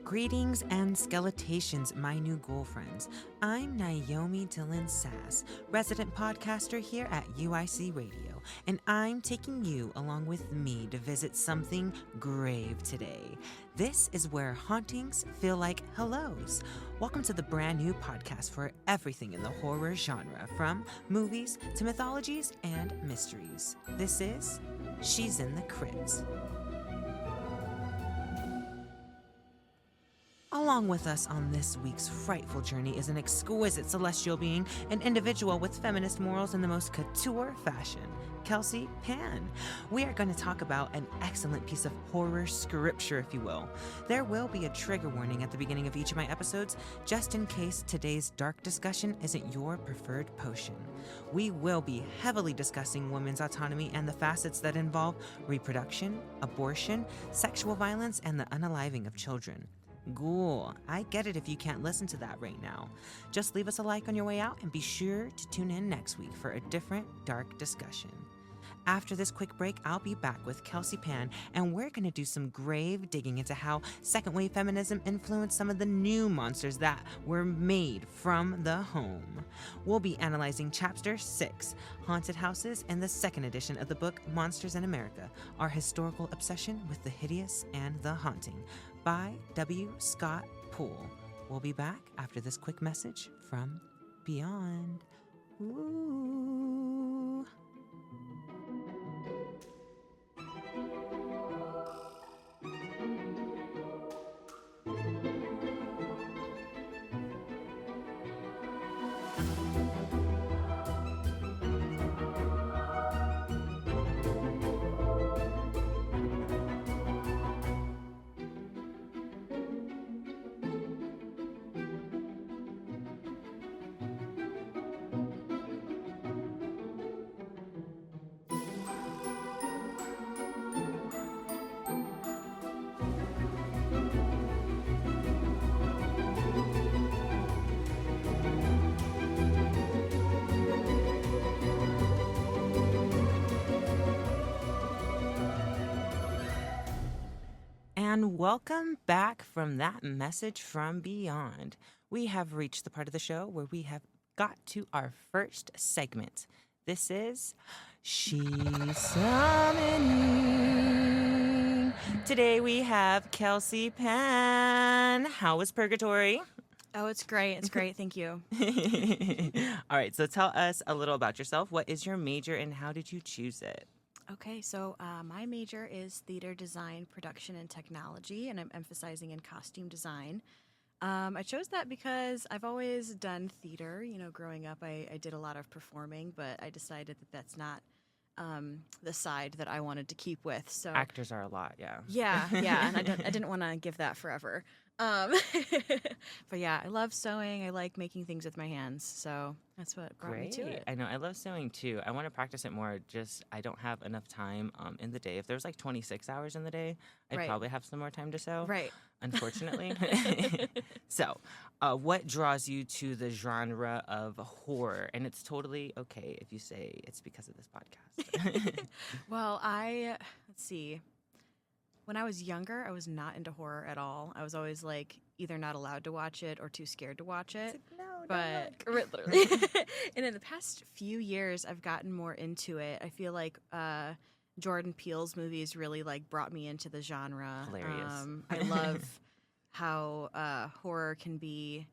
Greetings and skeletations, my new girlfriends. I'm Niomi Dylan Sass, resident podcaster here at UIC Radio, and I'm taking you along with me to visit something grave today. This is where hauntings feel like hellos. Welcome to the brand new podcast for everything in the horror genre, from movies to mythologies and mysteries. This is She's in the Crypt. Along with us on this week's frightful journey is an exquisite celestial being, an individual with feminist morals in the most couture fashion, Kesey Pann. We are going to talk about an excellent piece of horror scripture, if you will. There will be a trigger warning at the beginning of each of my episodes, just in case today's dark discussion isn't your preferred potion. We will be heavily discussing women's autonomy and the facets that involve reproduction, abortion, sexual violence, and the unaliving of children. Ghoul, I get it if you can't listen to that right now. Just leave us a like on your way out and be sure to tune in next week for a different dark discussion. After this quick break, I'll be back with Kesey Pann, and we're going to do some grave digging into how second-wave feminism influenced some of the new monsters that were made from the home. We'll be analyzing Chapter 6, Haunted Houses, and the second edition of the book Monsters in America, Our Historical Obsession with the Hideous and the Haunting, by W. Scott Poole. We'll be back after this quick message from Beyond. Ooh. And welcome back from that message from beyond. We have reached the part of the show where we have got to our first segment. This is She's Summoning. Today we have Kesey Pann. How was Purgatory? Oh, it's great. It's great. Thank you. All right, so tell us a little about yourself. What is your major and how did you choose it? Okay, so my major is theater design, production, and technology, and I'm emphasizing in costume design. I chose that because I've always done theater. You know, growing up, I did a lot of performing, but I decided that that's not the side that I wanted to keep with. So Actors are a lot, yeah. Yeah, and I didn't want to give that forever. But yeah, I love sewing. I like making things with my hands. So that's what brought me to it. I know. I love sewing too. I want to practice it more. Just I don't have enough time in the day. If there's like 26 hours in the day, I'd probably have some more time to sew. Right. Unfortunately. So, what draws you to the genre of horror? And it's totally okay if you say it's because of this podcast. Well, let's see. When I was younger, I was not into horror at all. I was always like either not allowed to watch it or too scared to watch it. No, but literally. And in the past few years, I've gotten more into it. I feel like Jordan Peele's movies really like brought me into the genre. Hilarious. I love how horror can be,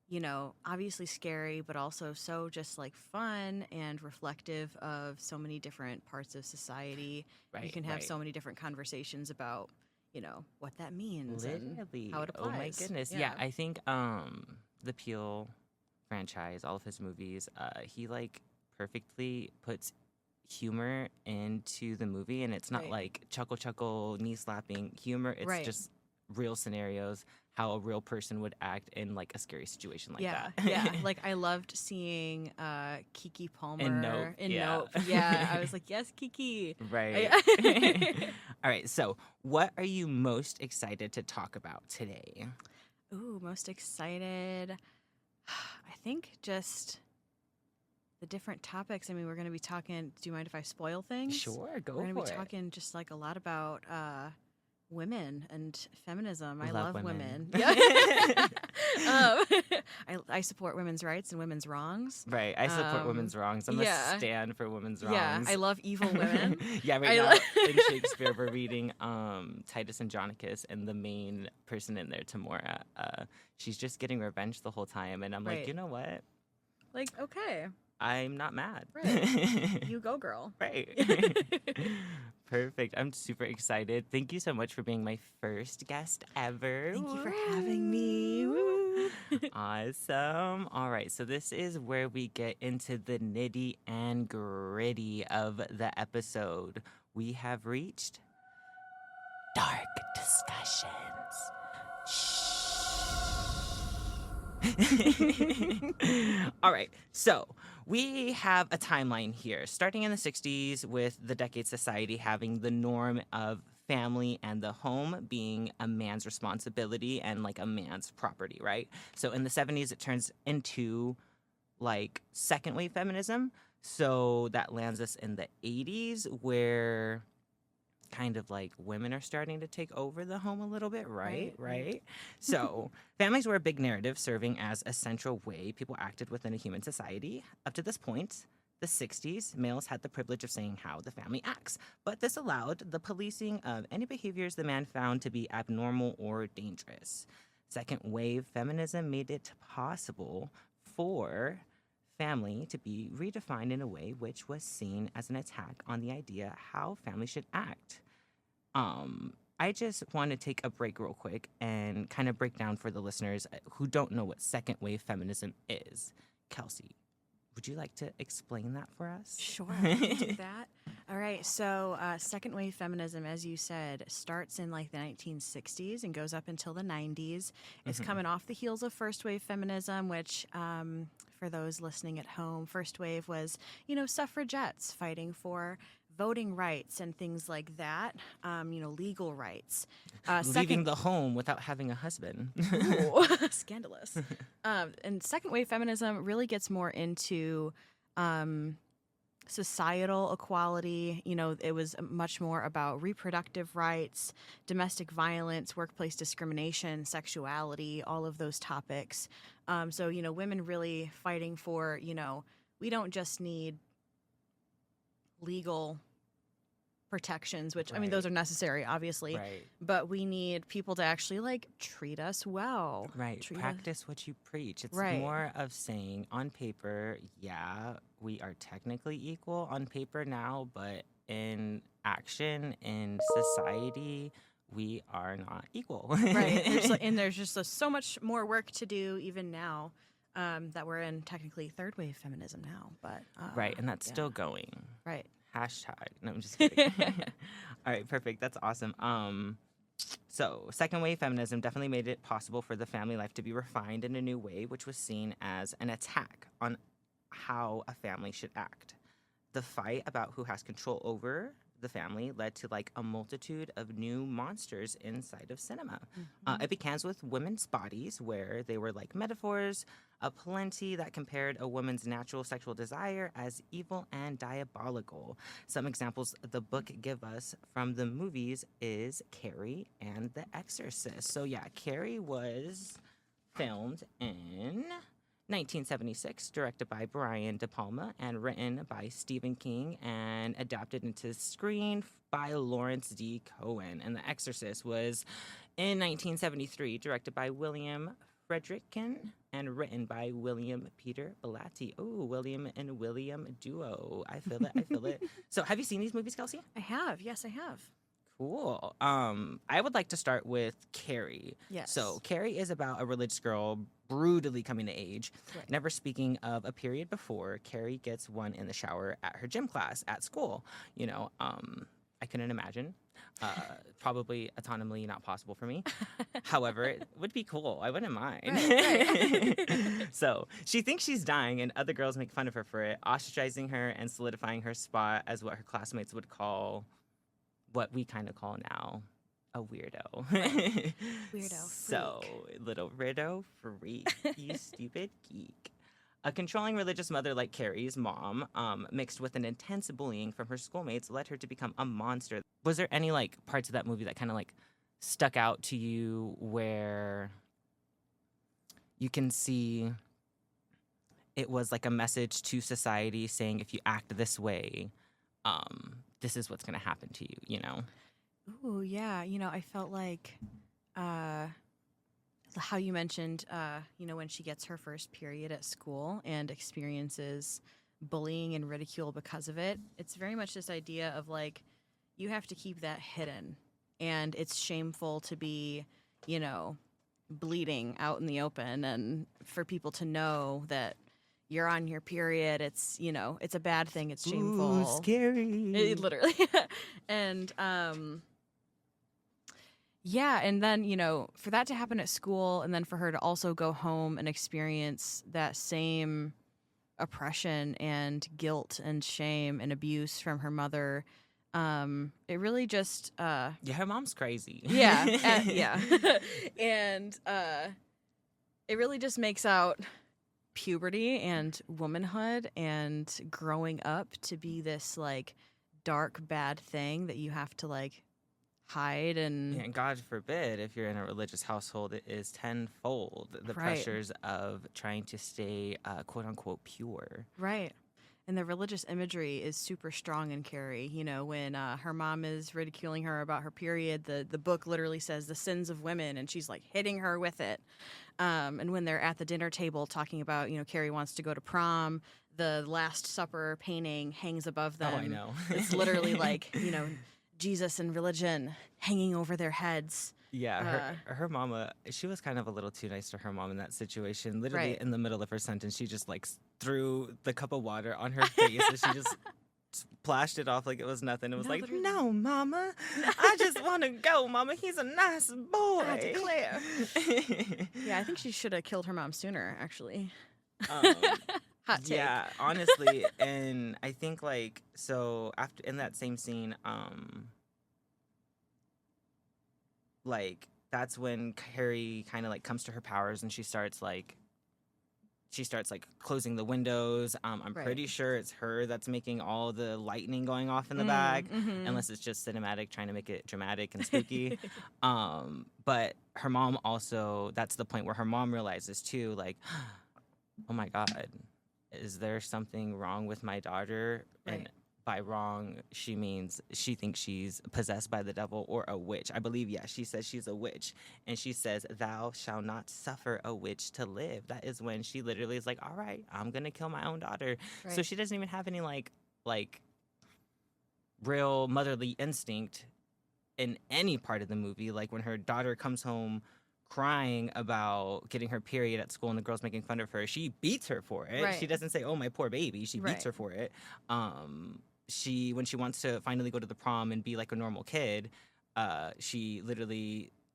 you know, obviously scary, but also so just like fun and reflective of so many different parts of society. Right, you can have so many different conversations about, you know, what that means Literally. and how it applies. Oh my goodness. Yeah, I think the Peele franchise, all of his movies, he like perfectly puts humor into the movie, and it's not like chuckle, knee slapping humor. It's just real scenarios, how a real person would act in like a scary situation like that. Yeah. Like I loved seeing Keke Palmer in Nope. Nope. Yeah, I was like, yes, Keke. Right. All right. So, what are you most excited to talk about today? Ooh, most excited. I think just the different topics. I mean, we're going to be talking. Do you mind if I spoil things? Sure, go for it. We're going to be talking just like a lot about women and feminism. I Love love women. women. Yeah. um, I support women's rights and women's wrongs. Right. I support Um, women's wrongs. I'm a yeah. stand for women's Yeah. wrongs. I love evil women. Yeah, right I now lo- in Shakespeare we're reading Titus Andronicus, and the main person in there, Tamora, she's just getting revenge the whole time, and I'm like, Right. you know what? Like, okay. I'm not mad. Right. You go, girl. Right. Perfect. I'm super excited. Thank you so much for being my first guest ever. Thank you for having me. Woo. Awesome. All right. So this is where we get into the nitty and gritty of the episode. We have reached dark discussions. All right. So we have a timeline here, starting in the 60s with the decade society having the norm of family and the home being a man's responsibility and like a man's property, right? So in the 70s, it turns into like second wave feminism. So that lands us in the 80s where kind of like women are starting to take over the home a little bit, right? So families were a big narrative serving as a central way people acted within a human society. Up to this point, the 60s, males had the privilege of saying how the family acts, but this allowed the policing of any behaviors the man found to be abnormal or dangerous. Second wave feminism made it possible for family to be redefined in a way which was seen as an attack on the idea how family should act. I just want to take a break real quick and kind of break down for the listeners who don't know what second wave feminism is. Kelsey, would you like to explain that for us? Sure, I can do that. All right, so second wave feminism, as you said, starts in like the 1960s and goes up until the 90s. It's coming off the heels of first wave feminism, which, for those listening at home, first wave was, suffragettes fighting for voting rights and things like that, legal rights. Leaving the home without having a husband. Ooh, scandalous. And second wave feminism really gets more into societal equality. It was much more about reproductive rights, domestic violence, workplace discrimination, sexuality, all of those topics. So, women really fighting for, we don't just need legal protections, which those are necessary, obviously, but we need people to actually like treat us well. Practice what you preach. It's more of saying on paper, yeah, we are technically equal on paper now, but in action, in society, we are not equal. And there's just so much more work to do even now. That we're in technically third wave feminism now, but and that's still going. Hashtag. No, I'm just kidding. All right, perfect. That's awesome. So second wave feminism definitely made it possible for the family life to be refined in a new way, which was seen as an attack on how a family should act. The fight about who has control over the family led to like a multitude of new monsters inside of cinema. It began with women's bodies, where they were like metaphors aplenty that compared a woman's natural sexual desire as evil and diabolical. Some examples the book give us from the movies is Carrie and The Exorcist. So yeah, Carrie was filmed in 1976, directed by Brian De Palma and written by Stephen King and adapted into screen by Lawrence D. Cohen. And The Exorcist was in 1973, directed by William Friedkin and written by William Peter Blatty. Oh, William and William duo. I feel it. So have you seen these movies, Kelsey? I have. Yes, I have. Cool. I would like to start with Carrie. Yes. So Carrie is about a religious girl brutally coming to age. Never speaking of a period before, Carrie gets one in the shower at her gym class at school. I couldn't imagine. Probably autonomously not possible for me. However, it would be cool. I wouldn't mind. So she thinks she's dying, and other girls make fun of her for it, ostracizing her and solidifying her spot as what her classmates would call, what we kind of call now, a weirdo. Weirdo. So, little weirdo freak, you stupid geek. A controlling religious mother like Carrie's mom, mixed with an intense bullying from her schoolmates, led her to become a monster. Was there any like parts of that movie that kind of like stuck out to you where you can see it was like a message to society saying, if you act this way, this is what's going to happen to you, you know? Ooh, yeah. I felt like uh, how you mentioned, when she gets her first period at school and experiences bullying and ridicule because of it, it's very much this idea of like, you have to keep that hidden. And it's shameful to be, bleeding out in the open and for people to know that you're on your period. It's, it's a bad thing. It's shameful. Ooh, scary. Literally. And, yeah, and then, for that to happen at school and then for her to also go home and experience that same oppression and guilt and shame and abuse from her mother, it really just Yeah, her mom's crazy. yeah, yeah. And it really just makes out puberty and womanhood and growing up to be this like dark bad thing that you have to like hide and Yeah, and God forbid, if you're in a religious household, it is tenfold the Right. pressures of trying to stay quote unquote pure. right. And the religious imagery is super strong in Carrie. When her mom is ridiculing her about her period, the book literally says the sins of women, and she's like hitting her with it. And when they're at the dinner table talking about, Carrie wants to go to prom, the Last Supper painting hangs above them. Oh, I know. It's literally like, Jesus and religion hanging over their heads. Yeah, her mama, she was kind of a little too nice to her mom in that situation. Literally Right. in the middle of her sentence, she just like threw the cup of water on her face and she just splashed it off like it was nothing. It was No, like, literally. no, mama, I just want to go, mama. He's a nice boy. I declare. Yeah, I think she should have killed her mom sooner, actually. Hot take. Yeah, honestly, and I think like so after in that same scene, like that's when Carrie kind of like comes to her powers and she starts like closing the windows. I'm Right. pretty sure it's her that's making all the lightning going off in the back, Mhm. unless it's just cinematic trying to make it dramatic and spooky. But her mom also, that's the point where her mom realizes too, like, oh my God, is there something wrong with my daughter? And Right. by wrong, she means she thinks she's possessed by the devil or a witch. I believe, yeah, she says she's a witch. And she says, thou shalt not suffer a witch to live. That is when she literally is like, all right, I'm going to kill my own daughter. So Right. she doesn't even have any like real motherly instinct in any part of the movie. Like when her daughter comes home crying about getting her period at school and the girls making fun of her, she beats her for it. Right. She doesn't say, oh, my poor baby. She beats Right. her for it. When she wants to finally go to the prom and be like a normal kid, she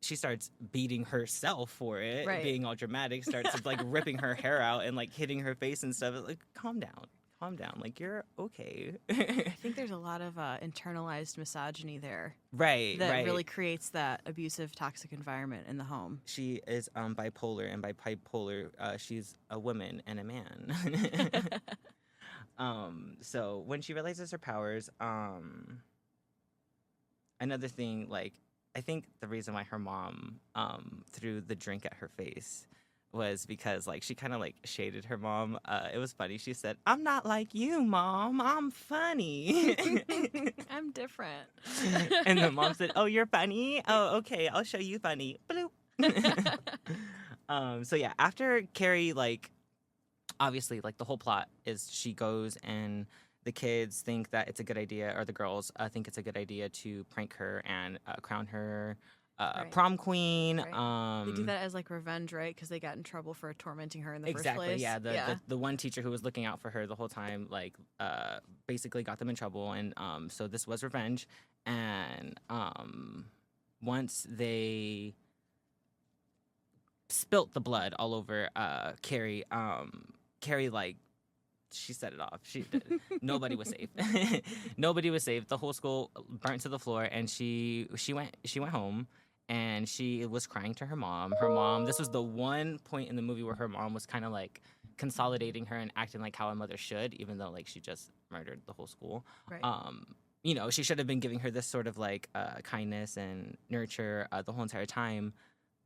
starts beating herself for it, Right. being all dramatic, starts like ripping her hair out and like hitting her face and stuff. Like, calm down. Like, you're okay. I think there's a lot of internalized misogyny there Right, that right. really creates that abusive, toxic environment in the home. She is bipolar, and by bipolar, she's a woman and a man. So when she realizes her powers, another thing, like, I think the reason why her mom threw the drink at her face was because, like, she kind of, like, shaded her mom. It was funny. She said, I'm not like you, Mom. I'm funny. I'm different. And the mom said, oh, you're funny? Oh, okay. I'll show you funny. Bloop. So, yeah, after Carrie, like, obviously, like, the whole plot is she goes and the kids think that it's a good idea, or the girls think it's a good idea to prank her and crown her Right. prom queen. Right. They do that as like revenge, right? Because they got in trouble for tormenting her in the Exactly, first place. yeah. The one teacher who was looking out for her the whole time, like, basically got them in trouble, and so this was revenge. And once they spilt the blood all over Carrie, Carrie, like, she set it off. She did. Nobody was safe. Nobody was safe. The whole school burnt to the floor, and she went home. And she was crying to her mom. Her mom, this was the one point in the movie where her mom was kind of like consolidating her and acting like how a mother should, even though like she just murdered the whole school. Right. you know, she should have been giving her this sort of like kindness and nurture the whole entire time,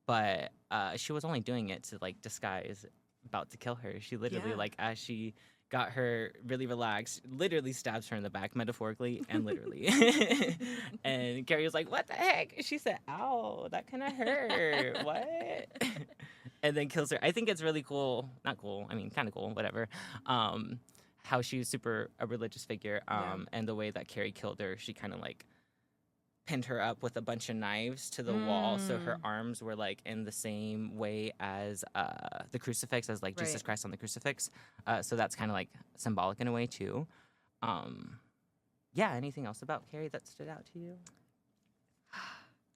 but she was only doing it to like disguise about to kill her. She literally Yeah. like as she got her really relaxed, literally stabs her in the back, metaphorically and literally. And Carrie was like, "What the heck?" She said, "Ow, that kind of hurt. What?" And then kills her. I think it's really cool. Not cool. I mean, kind of cool. Whatever. How she's super a religious figure. Yeah. And the way that Carrie killed her, she kind of like pinned her up with a bunch of knives to the wall, so her arms were like in the same way as the crucifix, as like Jesus Right. Christ on the crucifix. So that's kind of like symbolic in a way too. Yeah. Anything else about Carrie that stood out to you?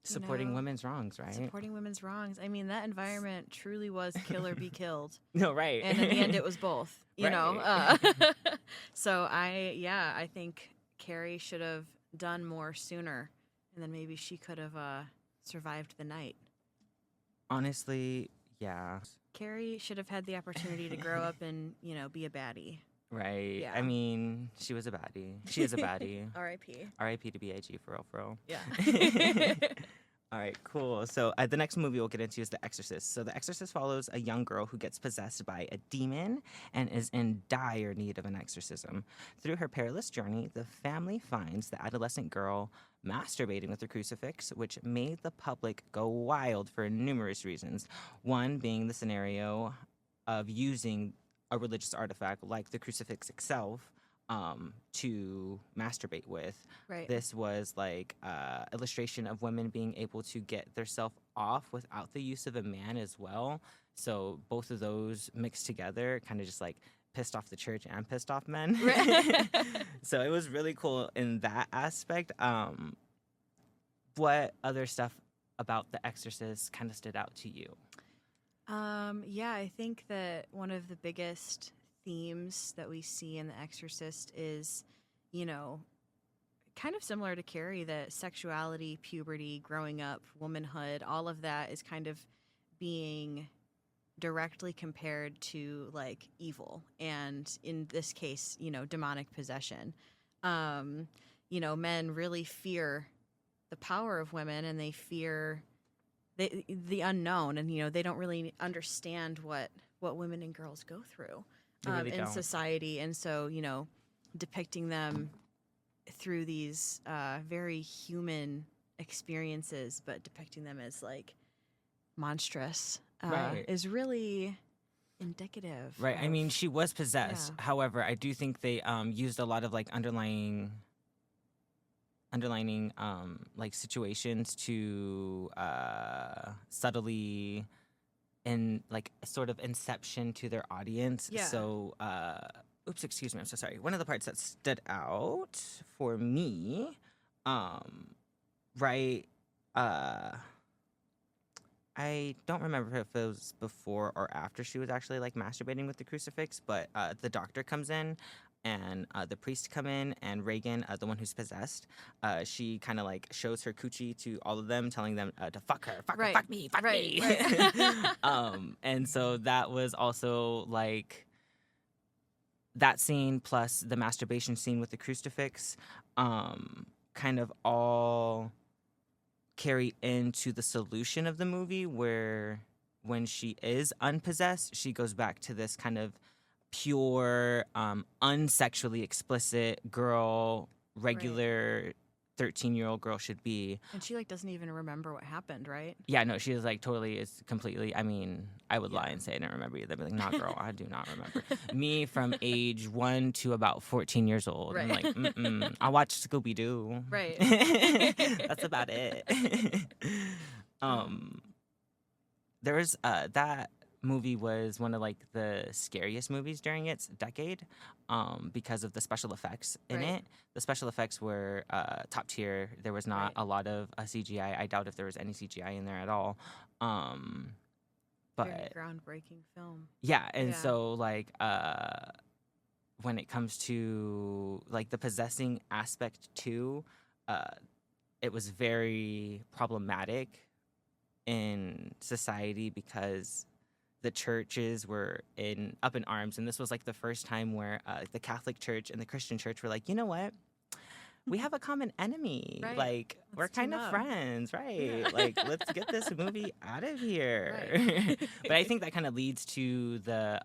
Supporting know, women's wrongs, right? Supporting women's wrongs. I mean, that environment truly was kill or be killed. No, right. And in the end, it was both, you know. Right. So I think Carrie should have done more sooner, and then maybe she could have survived the night. Honestly, yeah. Carrie should have had the opportunity to grow up and, you know, be a baddie. Right. Yeah. I mean, she was a baddie. She is a baddie. R.I.P. R.I.P. to B.I.G. For real, for real. Yeah. All right, cool. So the next movie we'll get into is The Exorcist. So The Exorcist follows a young girl who gets possessed by a demon and is in dire need of an exorcism. Through her perilous journey, the family finds the adolescent girl masturbating with a crucifix, which made the public go wild for numerous reasons. One being the scenario of using a religious artifact like the crucifix itself to masturbate with. Right. This was like illustration of women being able to get themselves off without the use of a man as well. So both of those mixed together kind of just like pissed off the church and pissed off men. So it was really cool in that aspect. What other stuff about The Exorcist kind of stood out to you? Yeah, I think that one of the biggest themes that we see in The Exorcist is, you know, kind of similar to Carrie, that sexuality, puberty, growing up, womanhood, all of that is kind of being directly compared to like evil, and in this case, you know, demonic possession. You know, men really fear the power of women, and they fear the unknown, and you know, they don't really understand what women and girls go through They really in don't. society. And so, you know, depicting them through these very human experiences, but depicting them as like monstrous, Right. is really indicative. Right. I of- mean, she was possessed. Yeah. However, I do think they used a lot of like underlining like situations to subtly in like sort of inception to their audience. Yeah. So oops, excuse me, I'm so sorry. One of the parts that stood out for me, right, I don't remember if it was before or after she was actually like masturbating with the crucifix, but the doctor comes in and the priest come in, and Reagan, the one who's possessed, she kind of like shows her coochie to all of them, telling them to fuck her, fuck her, Right. fuck me, fuck Right, me. right. And so that was also like that scene plus the masturbation scene with the crucifix, kind of all carry into the solution of the movie, where when she is unpossessed, she goes back to this kind of pure, unsexually explicit girl, regular 13-year-old girl should be. And she like doesn't even remember what happened, right? Yeah, no, she is like totally is completely. I mean, I would lie Yeah. and say I didn't remember either. But like, nah, girl, I do not remember. Me from age 1 to about 14 years old. I'm Right. like, I watched Scooby Doo. Right. That's about it. There was that movie was one of like the scariest movies during its decade, because of the special effects in Right. it. The special effects were top tier. There was not Right. a lot of CGI. I doubt if there was any CGI in there at all. Very But groundbreaking film. yeah, and Yeah. so like when it comes to like the possessing aspect too, it was very problematic in society because the churches were up in arms, and this was like the first time where the Catholic Church and the Christian Church were like, you know what, we have a common enemy. Right. Like, we're Let's team kind of up. friends, right? Yeah. Like, let's get this movie out of here. Right. But I think that kind of leads to the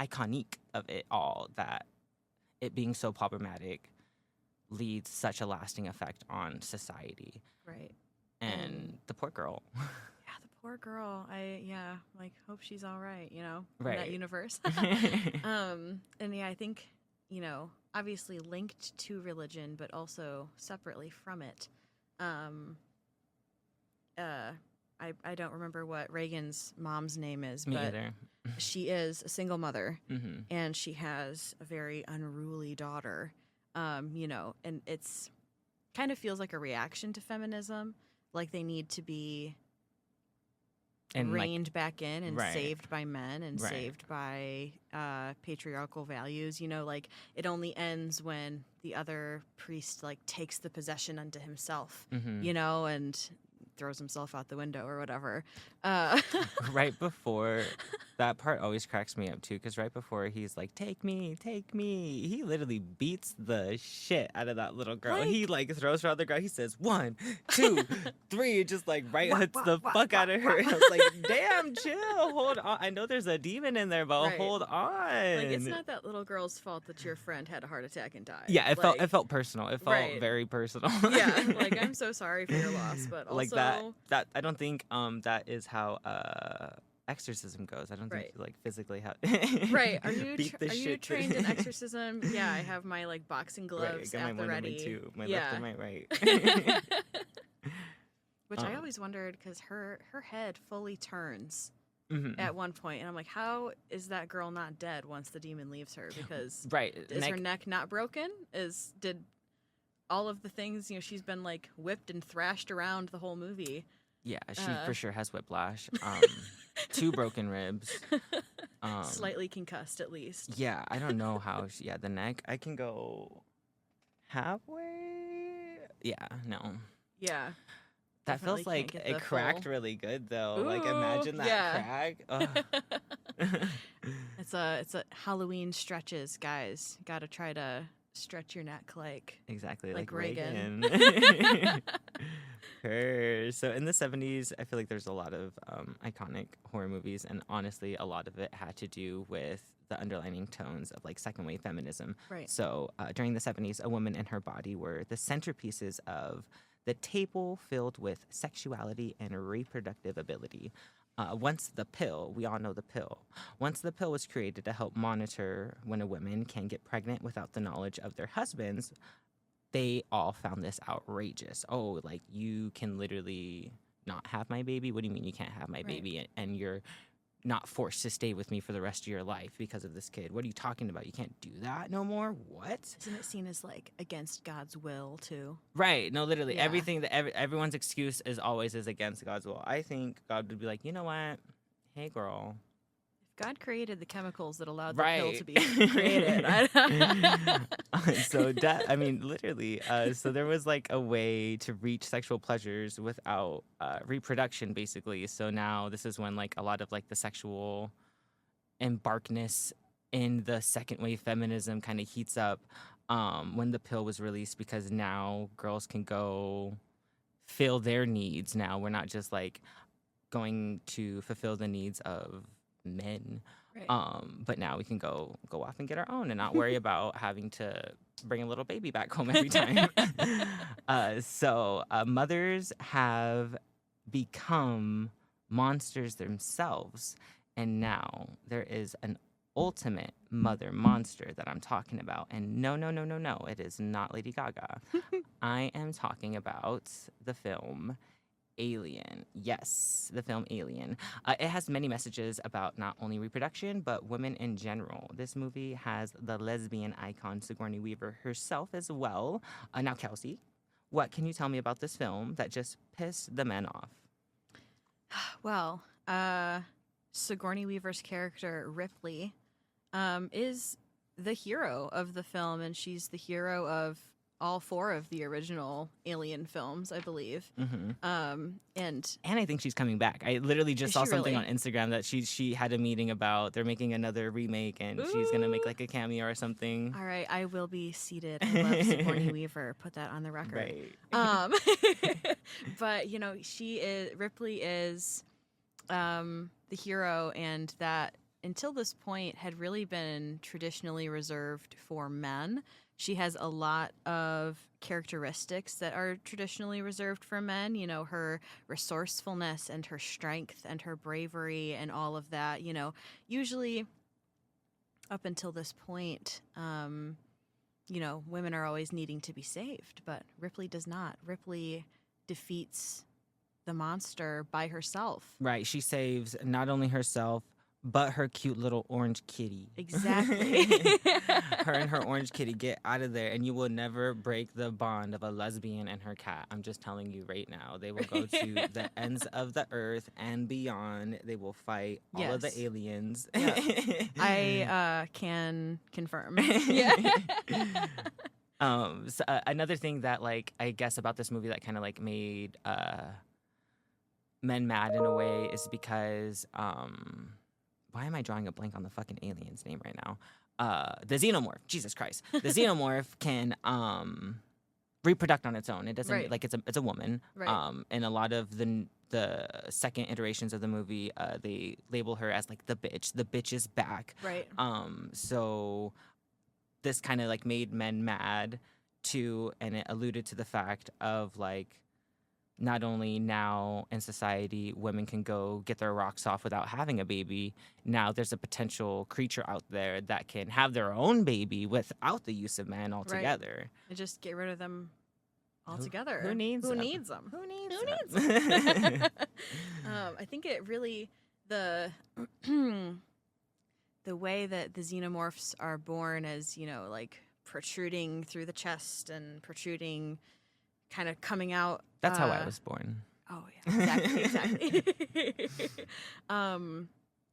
iconic of it all, that it being so problematic leads such a lasting effect on society. Right. And the poor girl. Yeah, the poor girl. Like hope she's all right, in Right. that universe. And yeah, I think, obviously linked to religion, but also separately from it. I don't remember what Reagan's mom's name is, Me but either. she is a single mother, Mm-hmm. and she has a very unruly daughter. And it's kind of feels like a reaction to feminism, like they need to be And like, reined back in and Right. saved by men and Right. saved by patriarchal values. Like it only ends when the other priest like takes the possession unto himself, mhm. and throws himself out the window or whatever. Right before, that part always cracks me up too, because right before he's like, take me, he literally beats the shit out of that little girl. He like throws her on the ground. He says 1, 2, 3, just like right hits the fuck out of her. And I was like, damn, chill, hold on. I know there's a demon in there, but Right. hold on. Like it's not that little girl's fault that your friend had a heart attack and died. Yeah, it felt personal. It felt Right. very personal. Yeah, like I'm so sorry for your loss, but also like that I don't think that is how exorcism goes. I don't think Right. you like physically have Right. Are you beat the are you shit trained in exorcism? Yeah, I have my like boxing Right, I gloves got at my the one and ready. my two, my yeah. left and my right. Which I Um, always wondered because her head fully turns Mhm. at one point, and I'm like, how is that girl not dead once the demon leaves her? Because Right. is her neck not broken? Did all of the things she's been like whipped and thrashed around the whole movie? Yeah, she for sure has whiplash. 2 broken ribs. Slightly concussed at least. Yeah, I don't know how the neck. I can go halfway. Yeah, no. Yeah. That Definitely feels like can't get it the cracked full- really good though. Like Ooh, imagine that yeah. crack. Ugh. It's a Halloween stretches, guys. Got to try to stretch your neck like Exactly, Like like Reagan. Reagan. Her. So in the 70s, I feel like there's a lot of iconic horror movies, and honestly, a lot of it had to do with the underlining tones of like second wave feminism. Right. So during the 70s, a woman and her body were the centerpieces of the table filled with sexuality and reproductive ability. Once the pill, we all know the pill. Once the pill was created to help monitor when a woman can get pregnant without the knowledge of their husbands, they all found this outrageous. Oh, like you can literally not have my baby? What do you mean you can't have my Right. baby? And you're not forced to stay with me for the rest of your life because of this kid. What are you talking about? You can't do that no more? What? Isn't it seen as like against God's will too? Right. No, literally Yeah. everything that everyone's excuse is always is against God's will. I think God would be like, you know what? Hey, girl. If God created the chemicals that allowed the pill Right. to be created, So I mean, literally. So there was like a way to reach sexual pleasures without reproduction, basically. So now this is when like a lot of like the sexual embarkness in the second wave feminism kind of heats up when the pill was released, because now girls can go fill their needs. Now we're not just like going to fulfill the needs of men. Right. But now we can go off and get our own and not worry about having to bring a little baby back home every time. So mothers have become monsters themselves, and now there is an ultimate mother monster that I'm talking about. And no, it is not Lady Gaga. I am talking about the film Alien. Yes, the film Alien. It has many messages about not only reproduction, but women in general. This movie has the lesbian icon Sigourney Weaver herself as well. Now, Kelsey, what can you tell me about this film that just pissed the men off? Well, Sigourney Weaver's character Ripley is the hero of the film, and she's the hero of all 4 of the original Alien films, I believe. Mm-hmm. And I think she's coming back. I literally just Is saw she something really? on Instagram that she had a meeting about they're making another remake and she's gonna make Ooh. like a cameo or something. all right, I will be seated. I love Sigourney Weaver. Put that on the record. Right. But Ripley is the hero, and that until this point had really been traditionally reserved for men. She has a lot of characteristics that are traditionally reserved for men, her resourcefulness and her strength and her bravery and all of that, usually up until this point, women are always needing to be saved, but Ripley does not. Ripley defeats the monster by herself. Right. She saves not only herself, but her cute little orange kitty. Exactly. Her and her orange kitty get out of there, and you will never break the bond of a lesbian and her cat. I'm just telling you right now. They will go to the ends of the earth and beyond. They will fight all of the Yes. aliens. Yeah. I can confirm. Yeah. So, another thing that, like, I guess about this movie that kind of like made men mad in a way is because why am I drawing a blank on the fucking alien's name right now? The xenomorph. Jesus Christ. The xenomorph can reproduct on its own. It doesn't Right. like it's a woman. Right. And a lot of the second iterations of the movie, they label her as like the bitch. The bitch is back. Right. So this kind of like made men mad too, and it alluded to the fact of like not only now in society women can go get their rocks off without having a baby, now there's a potential creature out there that can have their own baby without the use of men altogether. And just get rid of them altogether. Who needs Who them? needs them? Who needs Who them? needs them? I think it really the the way that the xenomorphs are born as, like protruding through the chest and protruding, kind of coming out. That's how I was born. Oh yeah, exactly.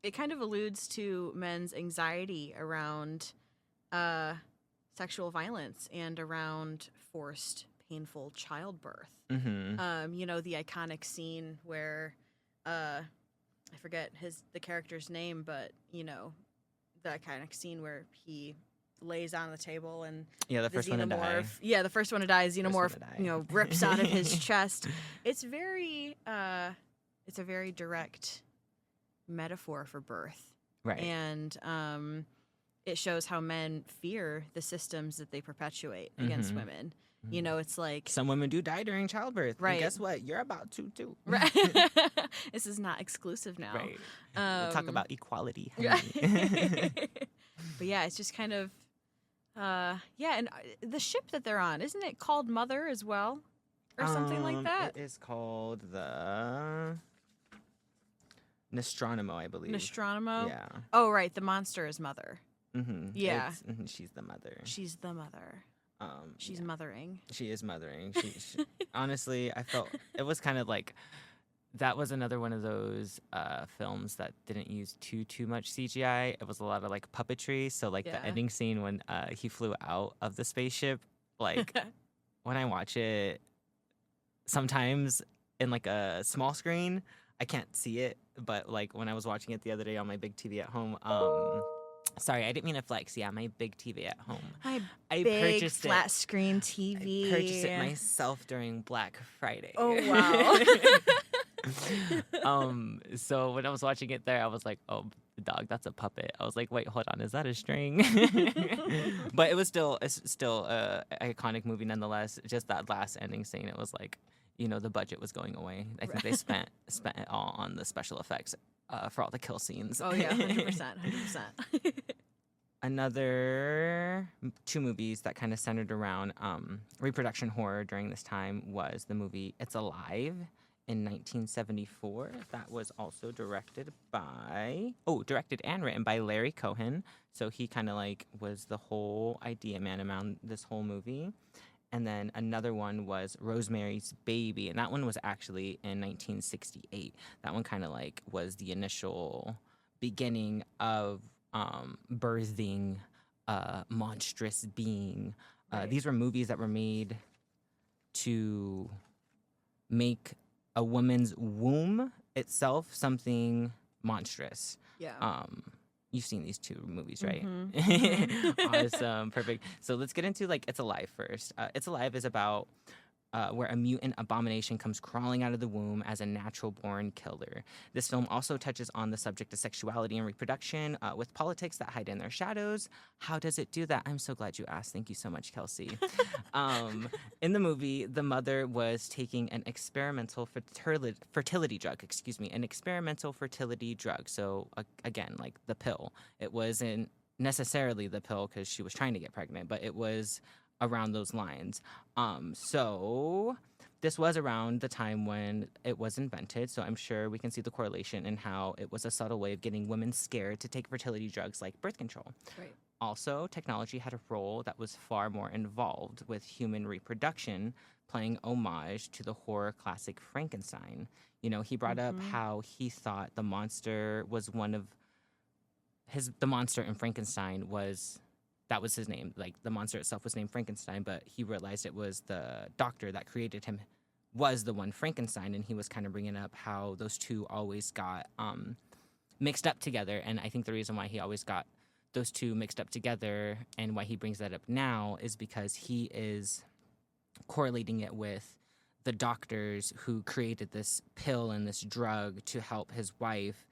It kind of alludes to men's anxiety around sexual violence and around forced, painful childbirth. Mm-hmm. The iconic scene where I forget the character's name, but the iconic scene where he lays on the table and Yeah, the first one to die. Yeah, the first one to die, xenomorph, First one to die. rips out of his chest. It's a very direct metaphor for birth. Right. And it shows how men fear the systems that they perpetuate against Mhm. women. It's like Some women do die during childbirth. Right. And guess what? You're about to too. right. This is not exclusive now. Right. We'll talk about equality. Yeah. honey. But yeah, it's just kind of and the ship that they're on, isn't it called Mother as well? Or something like that? It is called the Nostromo, I believe. Nostromo? Yeah. Oh, right. The monster is Mother. Mm-hmm. Yeah. She's the mother. She's the mother. She's yeah. mothering. She is mothering. She honestly, I felt it was kind of like that was another one of those films that didn't use too much CGI. It was a lot of like puppetry. So like Yeah. the ending scene when he flew out of the spaceship, like when I watch it, sometimes in like a small screen, I can't see it. But like when I was watching it the other day on my big TV at home, sorry, I didn't mean to flex. Yeah, my big TV at home. My I big purchased flat it. screen TV. I purchased it myself during Black Friday. Oh, wow. So when I was watching it there, I was like, oh, dog, that's a puppet. I was like, wait, hold on, is that a string? But it's still a iconic movie nonetheless. Just that last ending scene, it was like, the budget was going away. I think they spent it all on the special effects for all the kill scenes. Oh, yeah, 100%. 100%. Another 2 movies that kind of centered around reproduction horror during this time was the movie It's Alive in 1974. That was also directed and written by Larry Cohen. So he kind of like was the whole idea man around this whole movie. And then another one was Rosemary's Baby, and that one was actually in 1968. That one kind of like was the initial beginning of birthing a monstrous being Right. These were movies that were made to make a woman's womb itself something monstrous. Yeah. You've seen these two movies, right? Mhm. Awesome, perfect. So let's get into like It's Alive first. It's Alive is about where a mutant abomination comes crawling out of the womb as a natural-born killer. This film also touches on the subject of sexuality and reproduction with politics that hide in their shadows. How does it do that? I'm so glad you asked. Thank you so much, Kelsey. In the movie, the mother was taking an experimental fertility drug, an experimental fertility drug. So again, like the pill. It wasn't necessarily the pill because she was trying to get pregnant, but it was around those lines. So this was around the time when it was invented, so I'm sure we can see the correlation in how it was a subtle way of getting women scared to take fertility drugs like birth control. Right. Also, technology had a role that was far more involved with human reproduction, playing homage to the horror classic Frankenstein. You know, he brought up how he thought the monster was the monster in Frankenstein was that was his name. Like the monster itself was named Frankenstein, but he realized it was the doctor that created him was the one Frankenstein, and he was kind of bringing up how those two always got mixed up together. And I think the reason why he always got those two mixed up together and why he brings that up now is because he is correlating it with the doctors who created this pill and this drug to help his wife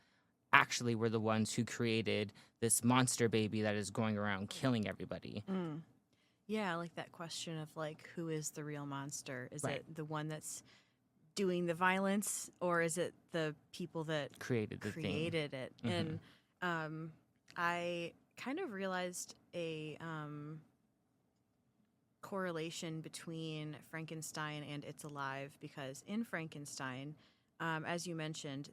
actually were the ones who created this monster baby that is going around killing everybody. Yeah, I like that question of like, who is the real monster? Is Right. it the one that's doing the violence, or is it the people that Created the thing. created it? And I kind of realized a correlation between Frankenstein and It's Alive, because in Frankenstein, as you mentioned,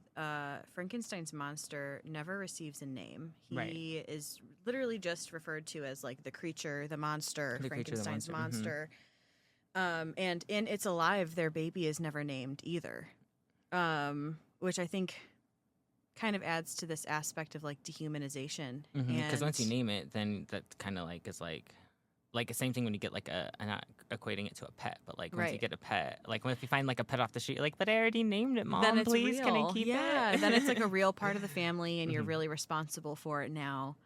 Frankenstein's monster never receives a name. He Right. is literally just referred to as like the creature, the monster, The creature, the Frankenstein's monster. monster. And in It's Alive, their baby is never named either, which I think kind of adds to this aspect of like dehumanization. Because once you And- name it, then that kind of like is like the same thing when you get like I'm not equating it to a pet, but like once you Right. get a pet, like if you find like a pet off the street, like, but I already named it, Mom. then it's Please, real. can I keep yeah, it? then it's like a real part of the family, and you're really responsible for it now.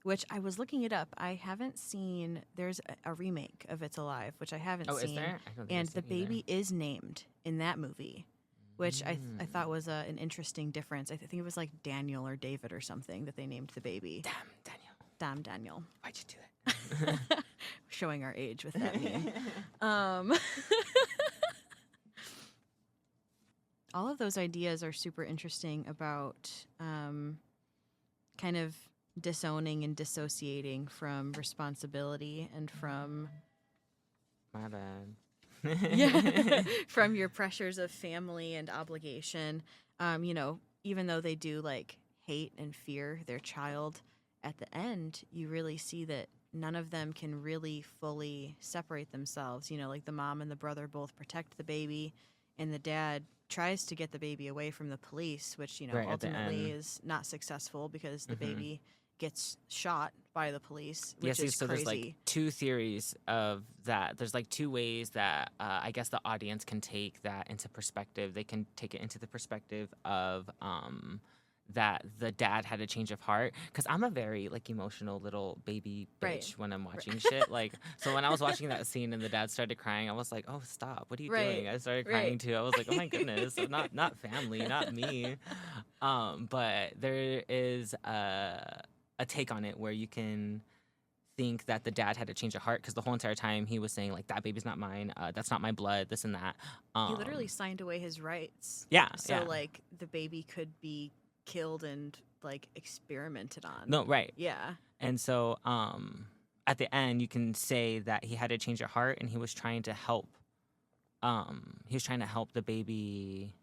Which I was looking it up. I haven't seen. There's a remake of It's Alive, which I haven't Oh, seen. is there? I don't think And I've the seen either. baby is named in that movie, which I thought was an interesting difference. I think it was like Daniel or David or something that they named the baby. Damn, Daniel, Damn Daniel. why'd you do that? Showing our age with that meme. All of those ideas are super interesting about kind of disowning and dissociating from responsibility and from My bad. from your pressures of family and obligation. Even though they do like hate and fear their child, at the end you really see that none of them can really fully separate themselves. Like the mom and the brother both protect the baby, and the dad tries to get the baby away from the police, which Right, at the ultimately end. is not successful because the baby gets shot by the police, which Yes, is so crazy. there's like two theories of that. There's like two ways that I guess the audience can take that into perspective. They can take it into the perspective of that the dad had a change of heart, because I'm a very like emotional little baby bitch Right. when I'm watching shit. Like, so when I was watching that scene and the dad started crying, I was like, oh, stop, what are you Right, doing? I started crying right. too. I was like, oh my goodness, not family, not me. But there is a take on it where you can think that the dad had a change of heart, because the whole entire time he was saying like, that baby's not mine, that's not my blood, this and that. He literally signed away his rights. Yeah, So yeah. like the baby could be killed and like experimented on. No, right. Yeah. And so at the end you can say that he had a change of heart and he was trying to help the baby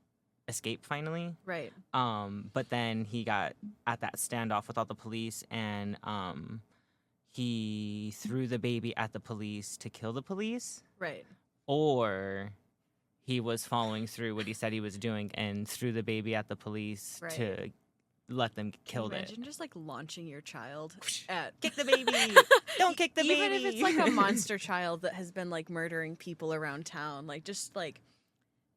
escape finally. Right. But then he got at that standoff with all the police, and he threw the baby at the police to kill the police, Right. or he was following through what he said he was doing and threw the baby at the police Right. to let them kill it. Imagine just like launching your child at Kick the baby! Don't kick the baby! Even if it's like a monster child that has been like murdering people around town, like just like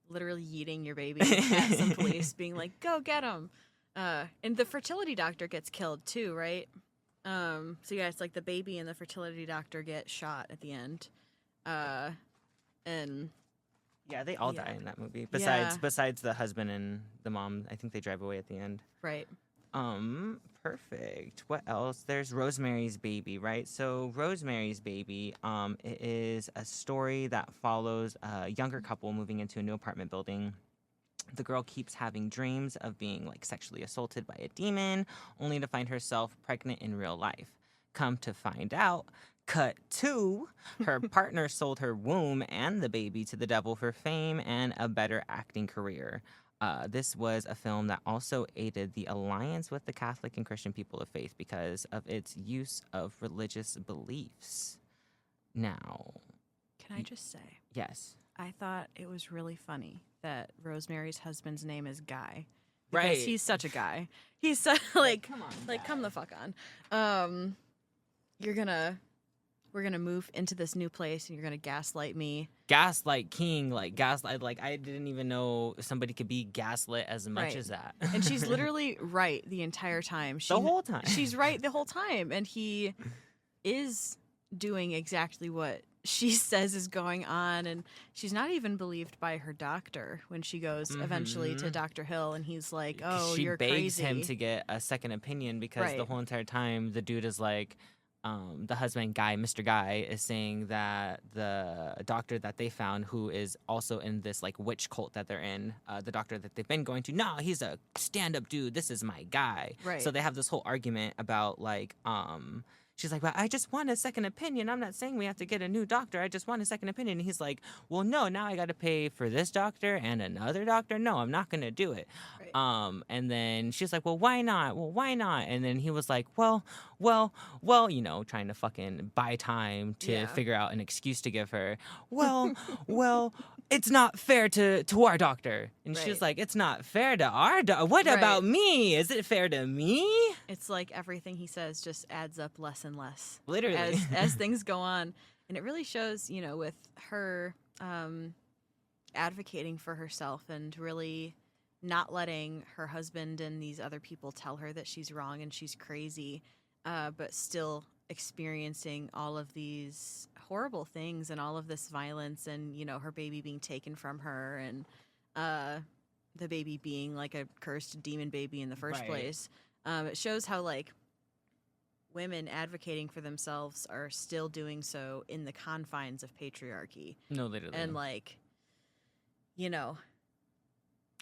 literally yeeting your baby at some police, being like, "Go get him!" And the fertility doctor gets killed too, right? So yeah, it's like the baby and the fertility doctor get shot at the end, and yeah, they all die in that movie. Besides the husband and the mom, I think they drive away at the end. Right. Perfect. What else? There's Rosemary's Baby, right? So Rosemary's Baby, it is a story that follows a younger couple moving into a new apartment building. The girl keeps having dreams of being like sexually assaulted by a demon, only to find herself pregnant in real life. Come to find out, cut to, her partner sold her womb and the baby to the devil for fame and a better acting career. This was a film that also aided the alliance with the Catholic and Christian people of faith because of its use of religious beliefs. Now, Can I just say, yes, I thought it was really funny that Rosemary's husband's name is Guy. right? Because he's such a guy. He's so, like, come on, like, come the fuck on. We're gonna move into this new place and you're gonna gaslight me. Gaslight king, like gaslight. Like I didn't even know somebody could be gaslit as much Right. as that. And she's literally right the entire time. the whole time. She's right the whole time. And he is doing exactly what she says is going on. And she's not even believed by her doctor when she goes eventually to Dr. Hill. And he's like, oh, she you're begs crazy. him to get a second opinion because the Right. whole entire time the dude is like, the husband Guy, Mr. Guy, is saying that the doctor that they found, who is also in this like witch cult that they're in, the doctor that they've been going to, no, he's a stand-up dude. This is my guy. Right. So they have this whole argument about like, she's like, well, I just want a second opinion. I'm not saying we have to get a new doctor. I just want a second opinion. And he's like, well, no, now I got to pay for this doctor and another doctor. No, I'm not going to do it. Right. And then she's like, well, why not? Well, why not? And then he was like, well, you know, trying to fucking buy time to Yeah. figure out an excuse to give her. Well, it's not fair to our doctor. And she's Right. like, it's not fair to our doctor. What Right. about me? Is it fair to me? It's like everything he says just adds up less and less. Literally. As things go on. And it really shows, you know, with her advocating for herself and really not letting her husband and these other people tell her that she's wrong and she's crazy, but still experiencing all of these horrible things and all of this violence and, you know, her baby being taken from her and the baby being like a cursed demon baby in the first Right. place. It shows how, like, women advocating for themselves are still doing so in the confines of patriarchy. No, literally. And, like, you know,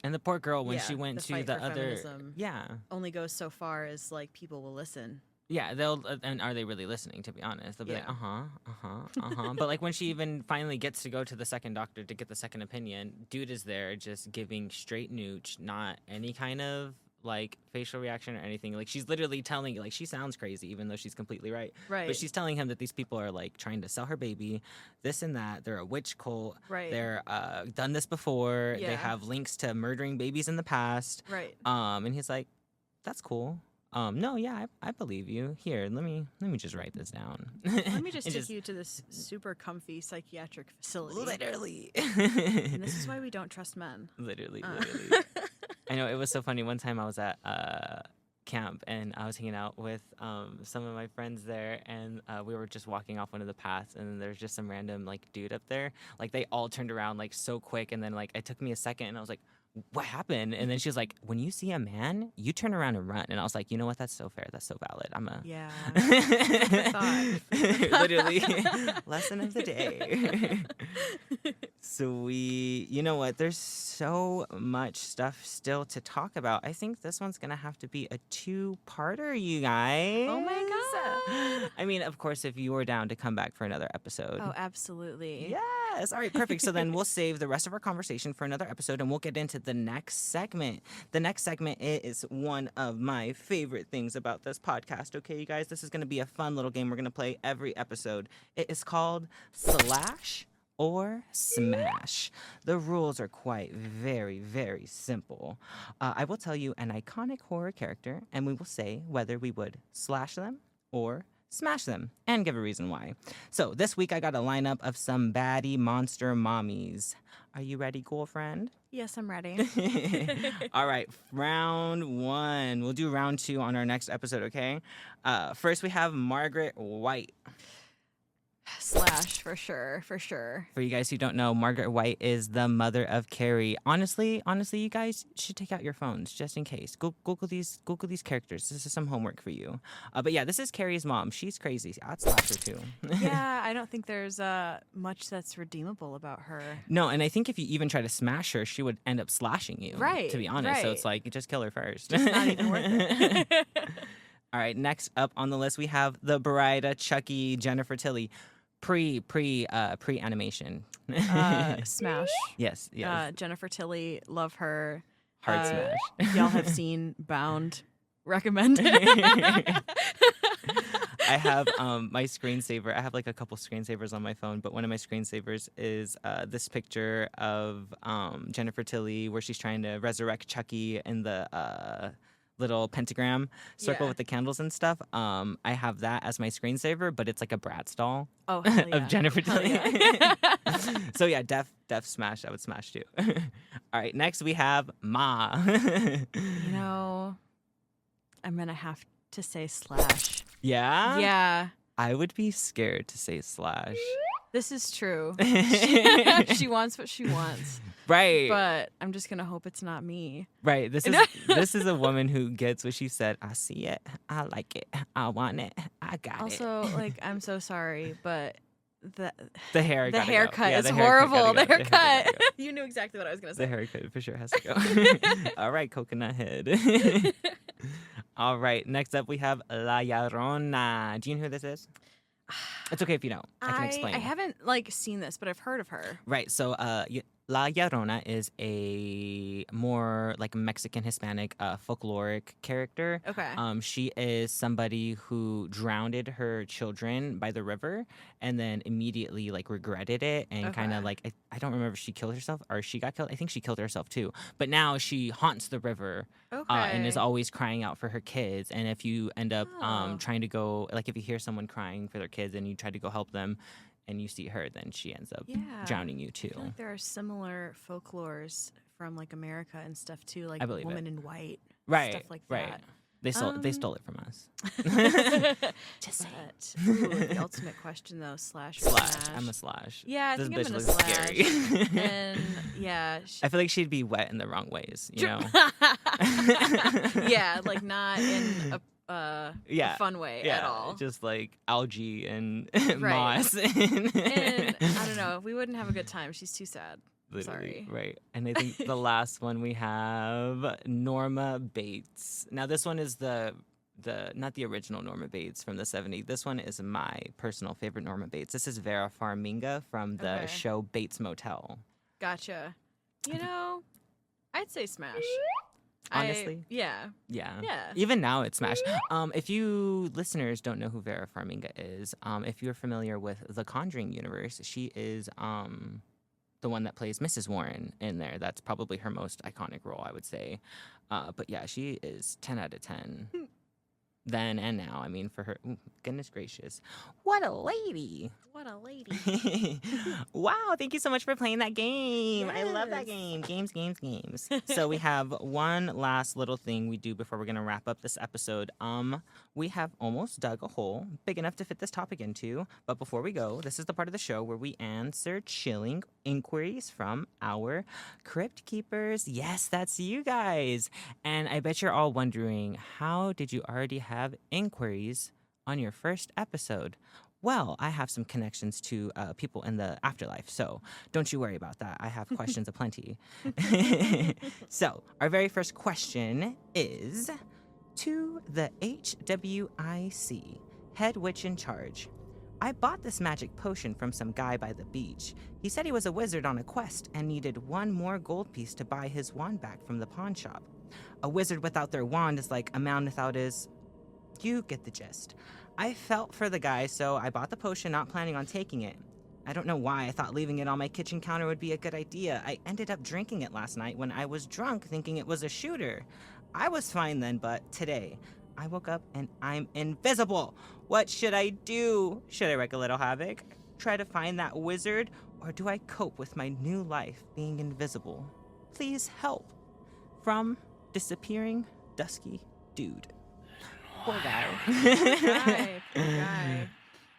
And the poor girl when Yeah, she went the to fight the for other, feminism. yeah, only goes so far as, like, people will listen. yeah, they'll and are they really listening? To be honest, they'll be like, Yeah. But like when she even finally gets to go to the second doctor to get the second opinion, dude is there just giving straight nooch, not any kind of like facial reaction or anything. Like she's literally telling, like she sounds crazy even though she's completely right. Right. But she's telling him that these people are like trying to sell her baby, this and that. They're a witch cult. Right. They're done this before. They Yeah. have links to murdering babies in the past. Right. And he's like, that's cool. No, yeah, I believe you. Here, let me just write this down. Let me just And take you to this super comfy psychiatric facility. literally. And this is why we don't trust men. literally. I know, it was so funny. One time I was at camp and I was hanging out with some of my friends there, and we were just walking off one of the paths, and there's just some random like dude up there. Like they all turned around like so quick, and then like it took me a second, and I was like, what happened? And then she was like, when you see a man, you turn around and run. And I was like, you know what? That's so fair. That's so valid. I'm a Yeah. literally lesson of the day. So you know what? There's so much stuff still to talk about. I think this one's gonna have to be a 2-parter, you guys. Oh my God. I mean, of course, if you were down to come back for another episode. Oh, absolutely. Yes. All right, perfect. So then we'll save the rest of our conversation for another episode, and we'll get into the next segment. The next segment is one of my favorite things about this podcast. Okay, you guys, this is going to be a fun little game we're going to play every episode. It is called Slash or smash. The rules are quite very, very simple. I will tell you an iconic horror character, and we will say whether we would slash them or smash them, and give a reason why. So this week I got a lineup of some baddie monster mommies. Are you ready, girlfriend? Yes, I'm ready. All right, round 1. We'll do round 2 on our next episode, okay? First we have Margaret White. Slash, for sure, for sure. For you guys who don't know, Margaret White is the mother of Carrie. Honestly, you guys should take out your phones just in case. Google these characters. This is some homework for you. But yeah, this is Carrie's mom. She's crazy. I'd slash her too. Yeah, I don't think there's much that's redeemable about her. No, and I think if you even try to smash her, she would end up slashing you. Right. To be honest, so right. it's like just kill her first. It's not even worth it. All right, next up on the list we have the Barida, Chucky, Jennifer Tilly. Pre animation. Smash. Yes. Jennifer Tilly, love her. Hard smash. Y'all have seen Bound. Recommend. I have my screensaver. I have like a couple screensavers on my phone, but one of my screensavers is this picture of Jennifer Tilly where she's trying to resurrect Chucky in the little pentagram circle with the candles and stuff. I have that as my screensaver, but it's like a Bratz doll Oh, hell yeah. of Jennifer Hell Tilly. yeah. So yeah, def smash. I would smash too. All right, next we have Ma. You know, I'm gonna have to say slash. Yeah? Yeah, I would be scared to say slash. this is true. She wants what she wants, Right. but I'm just gonna hope it's not me. Right. This is a woman who gets what she said. I see it. I like it. I want it. I got it. Also, like, I'm so sorry, but the The hair. the gotta go. haircut Yeah, is the haircut horrible. gotta The go. haircut haircut. gotta go. You knew exactly what I was gonna The say. haircut for sure has to go. All right, coconut head. All right, next up we have La Llorona. Do you know who this is? It's okay if you don't. I can explain. I haven't like seen this, but I've heard of her. Right. So, La Llorona is a more like Mexican Hispanic folkloric character. Okay. She is somebody who drowned her children by the river and then immediately like regretted it and kind of Okay. like I don't remember if she killed herself or she got killed. I think she killed herself too. But now she haunts the river Okay. and is always crying out for her kids. And if you end up Oh. trying to go, like if you hear someone crying for their kids and you try to go help them and you see her, then she ends up Yeah. drowning you too. I feel like there are similar folklores from like America and stuff too, like I believe Woman it. in White, Right, stuff like right. that. They stole it from us. Just the ultimate question though, slash or Slash. smash. I'm a slash. Yeah, I This think I'm bitch gonna looks slash. scary. And yeah, I feel like she'd be wet in the wrong ways, you know? yeah, like not in a Yeah, fun way yeah, at all. just like algae and Right. moss. And I don't know, we wouldn't have a good time. She's too sad. Literally, Sorry. right. And I think the last one we have Norma Bates. Now this one is the not the original Norma Bates from the 70s. This one is my personal favorite Norma Bates. This is Vera Farmiga from the Okay. show Bates Motel. Gotcha. You know, I'd say smash. Honestly? Yeah. Yeah. Yeah. Even now it's smash. If you listeners don't know who Vera Farmiga is, if you're familiar with the Conjuring universe, she is the one that plays Mrs. Warren in there. That's probably her most iconic role, I would say. But yeah, she is 10 out of 10. Then and now. I mean, for her, goodness gracious. What a lady. What a lady. Wow, thank you so much for playing that game. I love that Yes. game. Games. So we have one last little thing we do before we're going to wrap up this episode. We have almost dug a hole big enough to fit this topic into. But before we go, this is the part of the show where we answer chilling inquiries from our Crypt Keepers. Yes, that's you guys. And I bet you're all wondering, how did you already have inquiries on your first episode? Well, I have some connections to people in the afterlife, so don't you worry about that. I have questions aplenty. So, our very first question is to the HWIC, head witch in charge. I bought this magic potion from some guy by the beach. He said he was a wizard on a quest and needed one more gold piece to buy his wand back from the pawn shop. A wizard without their wand is like a man without his... You get the gist. I felt for the guy, so I bought the potion not planning on taking it. I don't know why I thought leaving it on my kitchen counter would be a good idea. I ended up drinking it last night when I was drunk, thinking it was a shooter. I was fine then, but today, I woke up and I'm invisible. What should I do? Should I wreak a little havoc? Try to find that wizard? Or do I cope with my new life being invisible? Please help. From Disappearing Dusky Dude. Poor guy. Poor guy.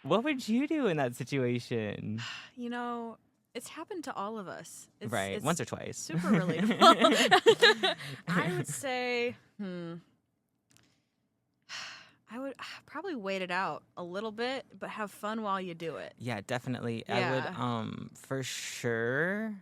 What would you do in that situation? You know, it's happened to all of us. It's Once or twice. Super relatable. I would say, I would probably wait it out a little bit, but have fun while you do it. Yeah, definitely. Yeah. I would, for sure,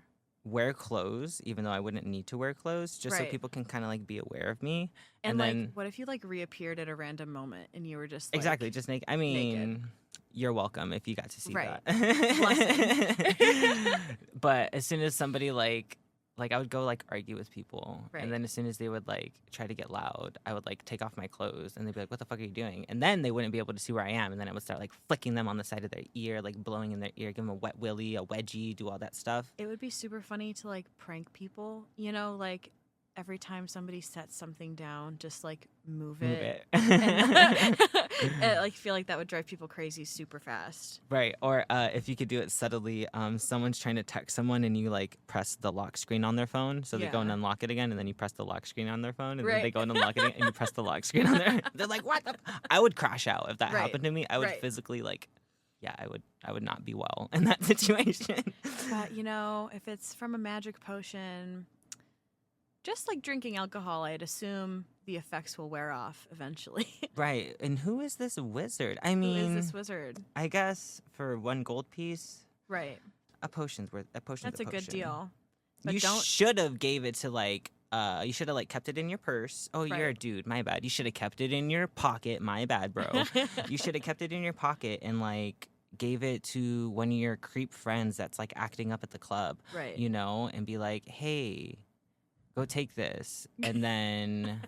wear clothes, even though I wouldn't need to wear clothes, just so Right. people can kind of like be aware of me. And then like, what if you like reappeared at a random moment and you were just like, exactly, just naked. I mean, you're welcome if you got to see Right. that. But as soon as somebody like I would go like argue with people, Right. and then as soon as they would like try to get loud, I would like take off my clothes, and they'd be like, "What the fuck are you doing?" And then they wouldn't be able to see where I am, and then I would start like flicking them on the side of their ear, like blowing in their ear, give them a wet willy, a wedgie, do all that stuff. It would be super funny to like prank people, you know, like every time somebody sets something down, just like move it. And, like feel like that would drive people crazy super fast. Right, or if you could do it subtly, someone's trying to text someone and you like press the lock screen on their phone, so they go and Yeah. unlock it again, and then you press the lock screen on their phone, and then Right. they go and unlock it again, and you press the lock screen on their. They're like, "What the?" I would crash out if that Right. happened to me. I would Right. physically like, yeah, I would not be well in that situation. But you know, if it's from a magic potion, just like drinking alcohol, I'd assume the effects will wear off eventually. Right, and who is this wizard? I Who mean, is this wizard? I guess for 1 gold piece, Right. a potion's worth. A potion's That's a good potion. deal. But You don't should have gave it to like you should have like kept it in your purse. Oh, you're a Right. dude. My bad. You should have kept it in your pocket. My bad, bro. You should have kept it in your pocket and like gave it to one of your creep friends that's like acting up at the club, Right. you know, and be like, "Hey, go take this." And then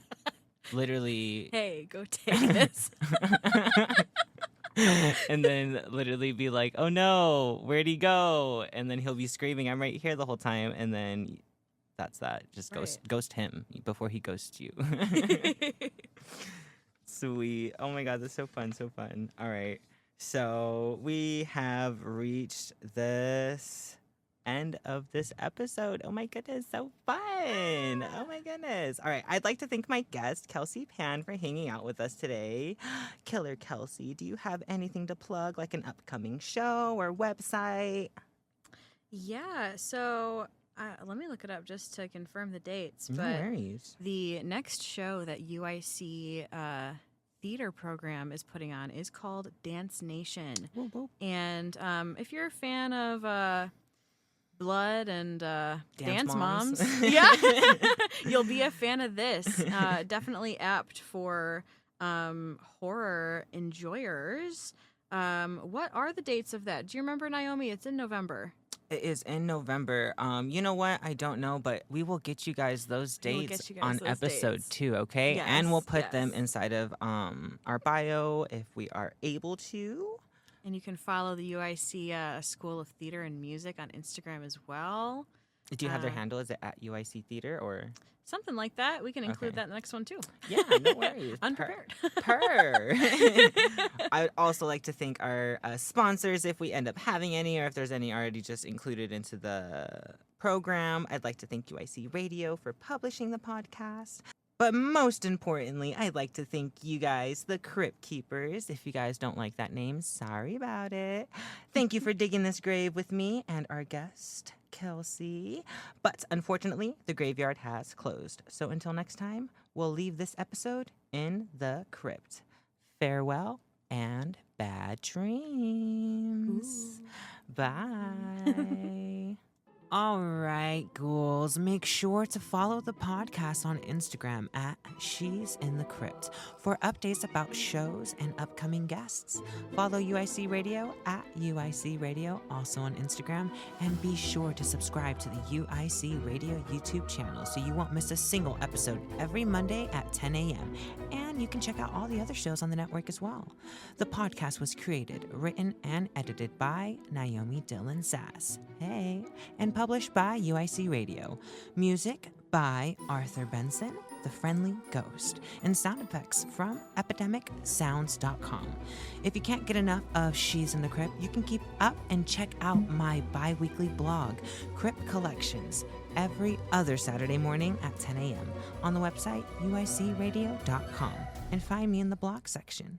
literally Hey, go take this. and then literally be like, "Oh no, where'd he go?" And then he'll be screaming, "I'm right here" the whole time, and then that's that. Just ghost him before he ghosts you. Sweet. Oh my god, that's so fun, so fun. All right. So we have reached this end of this episode. Oh my goodness, so fun. Oh my goodness. All right, I'd like to thank my guest, Kesey Pann, for hanging out with us today. Killer Kesey, do you have anything to plug, like an upcoming show or website? Yeah, so let me look it up just to confirm the dates. No But worries. the next show that UIC theater program is putting on is called Dance Nation. Whoop, whoop. And if you're a fan of blood and dance moms. yeah, you'll be a fan of this. Definitely apt for horror enjoyers. What are the dates of that? Do you remember, Niomi? It's in November. It is in November. You know what? I don't know, but we will get you guys those We will dates get you guys on those episode dates. 2, okay? And we'll Yes, put them yes. inside of our bio if we are able to. And you can follow the UIC School of Theater and Music on Instagram as well. Do you have their Uh, handle? Is it at UIC Theater or? Something like that. We can include Okay. that in the next one too. Yeah, no worries. Unprepared. Purr. I would also like to thank our sponsors if we end up having any, or if there's any already just included into the program. I'd like to thank UIC Radio for publishing the podcast. But most importantly, I'd like to thank you guys, the Crypt Keepers. If you guys don't like that name, sorry about it. Thank you for digging this grave with me and our guest, Kesey. But unfortunately, the graveyard has closed. So until next time, we'll leave this episode in the crypt. Farewell and bad dreams. Bye. All right, ghouls. Make sure to follow the podcast on Instagram at She's in the Crypt for updates about shows and upcoming guests. Follow UIC Radio at UIC Radio, also on Instagram. And be sure to subscribe to the UIC Radio YouTube channel so you won't miss a single episode every Monday at 10 a.m. And And you can check out all the other shows on the network as well. The podcast was created, written, and edited by Niomi Dylan Sass. Hey. And published by UIC Radio. Music by Arthur Benson, The Friendly Ghost, and sound effects from epidemicsounds.com. If you can't get enough of She's in the Crypt, you can keep up and check out my bi-weekly blog, Crypt Collections, every other Saturday morning at 10 a.m. on the website uicradio.com, and find me in the blog section.